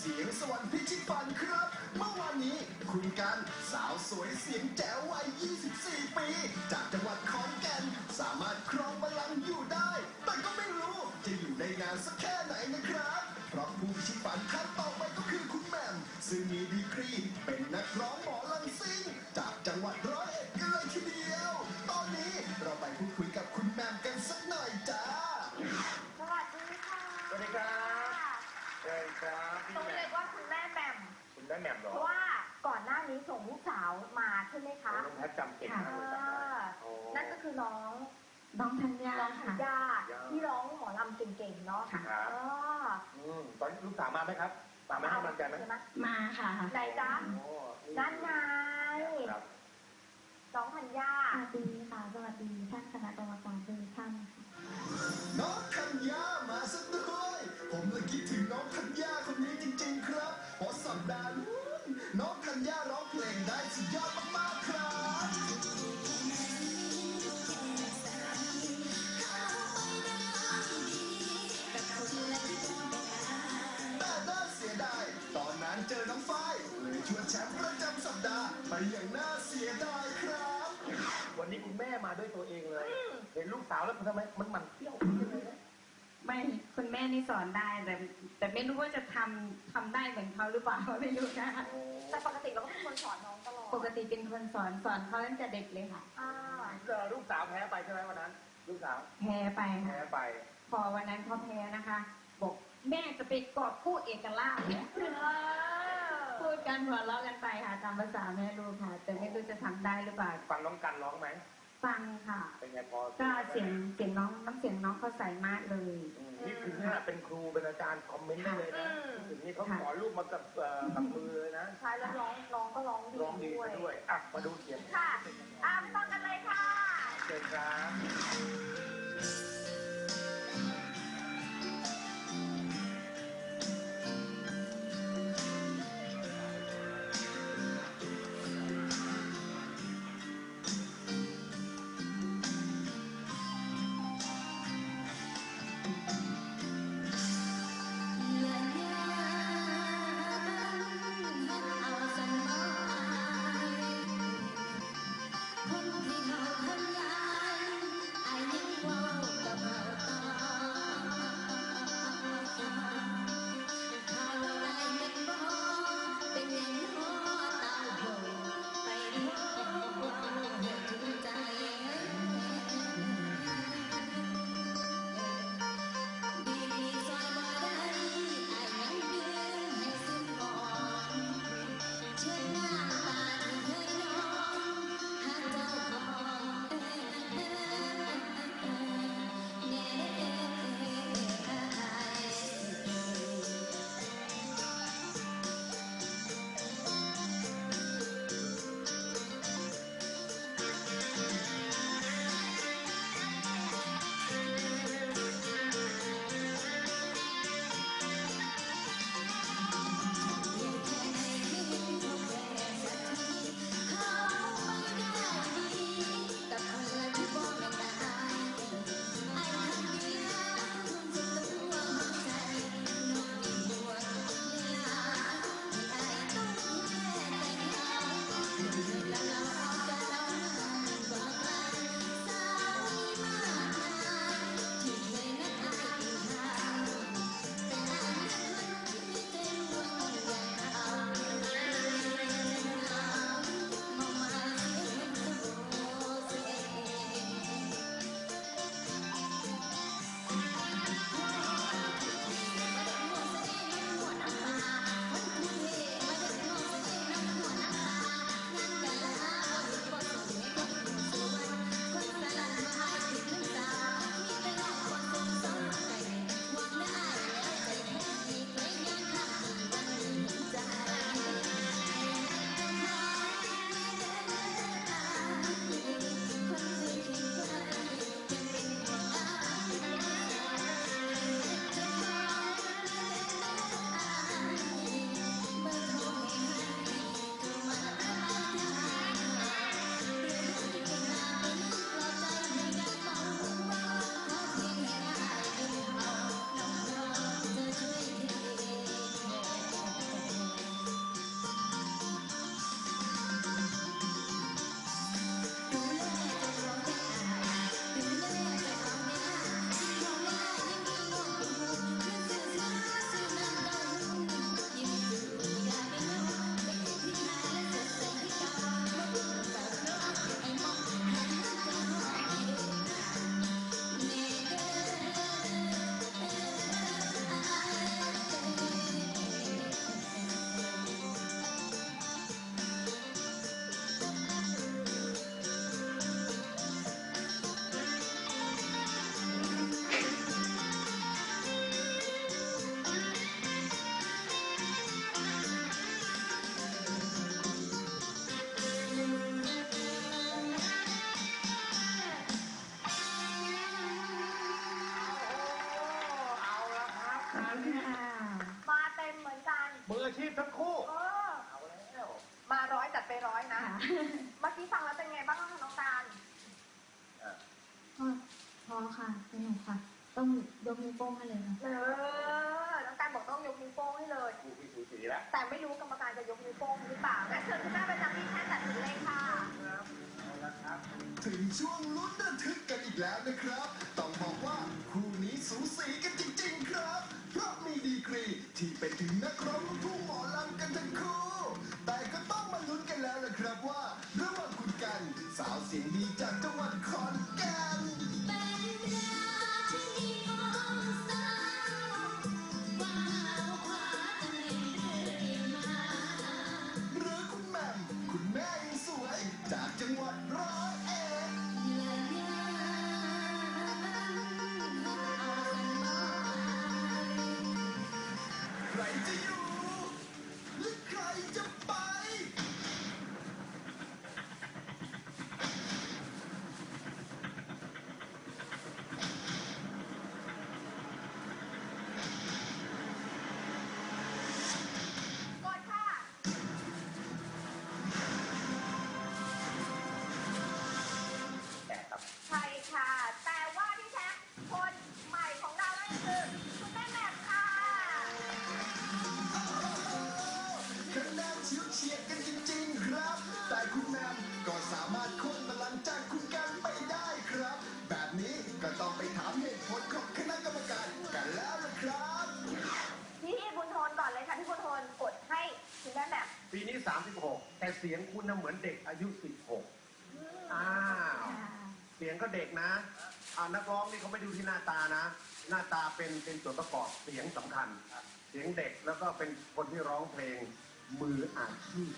สียงสวรรค์พิชิตฝันครับเมื่อวานนี้คุณกันสาวสวยเสียงแจ๋ววัย 24 ปี จากจังหวัดขอนแก่นสามารถครองบัลลังก์อยู่ได้ แต่ก็ไม่รู้จะอยู่ได้นานสักแค่ไหนนะครับเพราะผู้พิชิตฝันท่านต่อไปก็คือคุณแหม่มซึ่งมีดีกรีเป็นนักร้องหมอลำซิ่งจากจังหวัดร้อยเอ็ดกันเลยทีเดียวตอนนี้เราไปพูดคุยกับคุณแหม่มกันสักหน่อยจ้าสวัสดีค่ะสวัสดีครับสวัสดีครับต้องเรียกว่าคุณแม่แหม่มคุณแม่แหม่มเหรอเพราะว่าก่อนหน้านี้ส่งลูกสาวมาใช่ไหมคะน้องแพทจำเก่งมากเลยนั่นก็คือน้องธัญญาที่ร้องหมอลำเก่งๆเนาะครับตอนลูกสาวมาไหมครับมาไหมให้กำลังใจไหมมาค่ะไหนจ๊ะด้านในน้องธัญญาสวัสดีค่ะสวัสดีท่านคณะกรรมการทุกท่านน้องธัญญามาสักด้วยผมเลยคิดถึงน้องธัญญาคนนี้จริงๆครับเพราะสัปดาห์นู้นน้องธัญญาร้องเพลงได้สุดยอดมากๆครับแต่น่าเสียดายตอนนั้นเจอน้องฝ้ายเลยชวนแชมป์ประจำสัปดาห์ไปอย่างน่าเสียดายครับวันนี้คุณแม่มาด้วยตัวเองเลยเห็นลูกสาวแล้วทำไมมันเที่ยวไม่คุณแม่นี่สอนได้แต่ไม่รู้ว่าจะทำได้เหมือนเขาหรือเปล่าไม่รู้นะแต่ปกติเราก็เป็นคนสอนน้องตลอดปกติเป็นคนสอนเขาตั้งแต่เด็กเลยค่ะลูกสาวแพ้ไปใช่ไหมวันนั้นลูกสาวแพ้ไปค่ะแพ้ไปพอวันนั้นเขาแพ้นะคะบอกแม่จะไปกอดคู่เอกราชพูดกันหัวเราะกันไปค่ะตามภาษาแม่ลูกค่ะแต่ไม่รู้จะทำได้หรือเปล่าฟังน้องกันร้องไหมฟังค่ะเป็นไงพอก็เสียงน้องน้ำเสียงน้องเขาใสมากเลยนี่คือเนี่ยเป็นครูเป็นอาจารย์คอมเมนต์ได้เลยนะถึงนี่เขาสอนลูกมากับมือเลยนะใช่แล้วน้องก็ร้องดีด้วยอ่ะมาดูเสียงค่ะฟังกันเลยค่ะเชิญครับ มาเต็มเหมือนกัน มืออาชีพทั้งคู่ เออ เอาแล้ว มาร้อยจัดไปร้อยนะ เมื่อกี้ฟังแล้วเป็นไงบ้างคะน้องการ พอค่ะสนุกค่ะ ต้องยกนิ้วโป้งให้เลยค่ะ น้องการบอกต้องยกนิ้วโป้งให้เลย คู่พี่สูสีแล้ว แต่ไม่รู้กรรมการจะยกนิ้วโป้งหรือเปล่างั้นเชิญคุณแม่ประจำที่แท่นตัดสินเลยค่ะ เอาละครับ ถึงช่วงลุ้นระทึกกันอีกแล้วนะครับ ต้องบอกว่าคู่นี้สูสีกันจริงๆครับ เพราะมีดีกรีที่เป็นถึงนักร้องลูกทุ่งหมอลำกันทั้งคู่ แต่ก็ต้องมาลุ้นกันแล้วล่ะครับว่าระหว่างคุณกันสาวเสียงดีจากจังหวัดขอนแก่นหรือคุณแหม่มคุณแม่ยังสวยจากจังหวัดร้อยเอ็ด ใครจะอยู่หรือใครจะไป กดค่ะ แต่ครับ ใช่ค่ะ แต่ว่าที่แท้คนใหม่ของเรานั่นก็คือคุณแม่แหม่มค่ะ คะแนนเฉียวเฉียดกันจริงๆครับ แต่คุณแมมก็สามารถโค่นบัลลังก์จากคุณกันไปได้ครับ แบบนี้ก็ต้องไปถามเหตุผลของคณะกรรมการกันแล้วล่ะครับ พี่บุญโทนก่อนเลยค่ะพี่บุญโทนกดให้คุณแม่แหม่ม ปีนี้ 36 แต่เสียงคุณน่ะเหมือนเด็กอายุ 16 อ้าว เสียงก็เด็กนะนักร้องนี่เขาไม่ดูที่หน้าตานะ หน้าตาเป็นส่วนประกอบเสียงสำคัญ เสียงเด็กแล้วก็เป็นคนที่ร้องเพลงมืออาชีพ